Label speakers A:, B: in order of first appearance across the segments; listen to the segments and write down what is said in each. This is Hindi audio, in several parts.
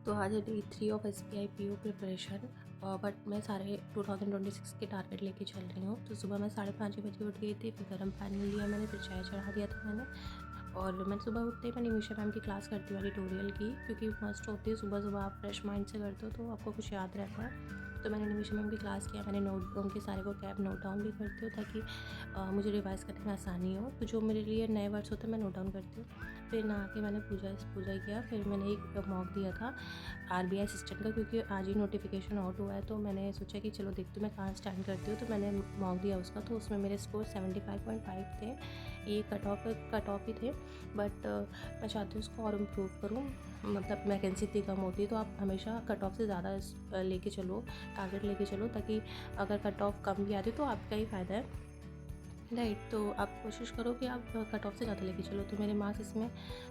A: तो आज है day 3 of SBI PO preparation. But मैं सारे 2026 के टारगेट लेके चल रही हूँ। तो सुबह मैं 5:30 बजे उठ गई थी, फिर गर्म पानी लिया मैंने, फिर चाय चढ़ा दिया था मैंने। और मैं सुबह उठते ही मैंने निमिषा मैम की क्लास करती वाली ट्यूटोरियल की, क्योंकि मस्ट होती है सुबह सुबह आप फ्रेश माइंड से करते हो तो आपको कुछ याद रहता है। तो मैंने निमिषा मैम की क्लास किया, मैंने नोट उनके सारे को कैब नोट डाउन भी करती हूँ ताकि मुझे रिवाइज़ करने में आसानी हो। तो जो मेरे लिए नए वर्ड्स होते हैं मैं नोट डाउन करती हूँ। फिर नहा के मैंने पूजा किया। फिर मैंने एक मॉक दिया था RBI असिस्टेंट का, क्योंकि आज ही नोटिफिकेशन आउट हुआ है तो मैंने सोचा कि चलो देखती हूँ मैं कहाँ स्टैंड करती हूँ। तो मैंने मॉक दिया उसका, तो उसमें मेरे स्कोर 75.5 थे। ये कट ऑफ ही थे, बट मैं चाहती हूँ उसको और इम्प्रूव करूँ। मतलब वैकेंसी इतनी कम होती है तो आप हमेशा कट ऑफ से ज़्यादा लेके चलो, टारगेट लेके चलो, ताकि अगर कट ऑफ कम भी आती तो आपका ही फ़ायदा है, राइट। तो आप कोशिश करो कि आप कट ऑफ से ज़्यादा लेके चलो। तो मेरे मार्क्स इसमें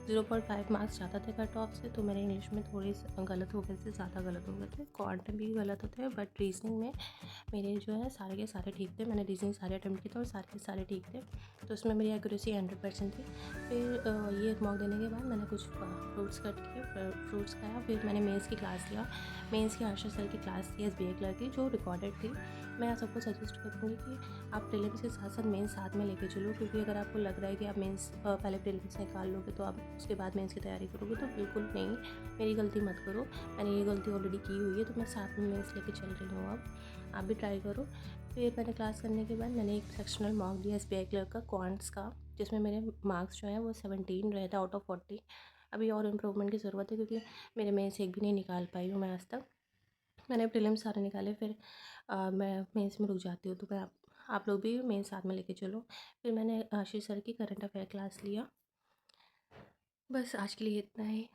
A: 0.5 मार्क्स ज़्यादा थे कट ऑफ से, तो मेरे इंग्लिश में थोड़े से गलत हो गए थे, ज़्यादा गलत हो गए थे। क्वांट में भी गलत होते हैं, बट रीजनिंग में मेरे जो है सारे के सारे ठीक थे। मैंने रीजनिंग सारे अटैम्प्ट किए थे और सारे के सारे ठीक थे, तो उसमें मेरी एक्यूरेसी 100% थी। फिर ये मॉक देने के बाद मैंने कुछ फ्रूट्स कट किए, फ्रूट्स खाया। फिर मैंने मेंस की क्लास लिया, मेंस की आशा सर की क्लास थी SBI क्लर्क की, जो रिकॉर्डेड थी। मैं सबको सजेस्ट करूँगी कि आप प्रीलिम्स के साथ साथ मेंस साथ में लेके चलो, क्योंकि अगर आपको लग रहा है कि आप मेंस पहले प्रीलिम्स निकाल लोगे तो आप उसके बाद मेंस की तैयारी करोगे, तो बिल्कुल नहीं, मेरी गलती मत करो। मैंने ये गलती ऑलरेडी की हुई है, तो मैं साथ में मेंस लेके चल रही हूँ। अब आप भी ट्राई करो। फिर मैंने क्लास करने के बाद मैंने एक सेक्शनल मॉक दिया SBI क्लर्क का क्वांट्स का, जिसमें मेरे मार्क्स जो हैं वो 17 रहे थे आउट ऑफ 40। अभी और इम्प्रूवमेंट की ज़रूरत है, क्योंकि मेरे मेंस एक भी नहीं निकाल पाई हूँ मैं आज तक। मैंने प्रीलिम्स सारे निकाले, फिर मैं मेंस में रुक जाती हूँ। तो मैं आप लोग भी मेंस साथ में लेके चलो। फिर मैंने आशीष सर की करंट अफेयर क्लास लिया। बस आज के लिए इतना ही।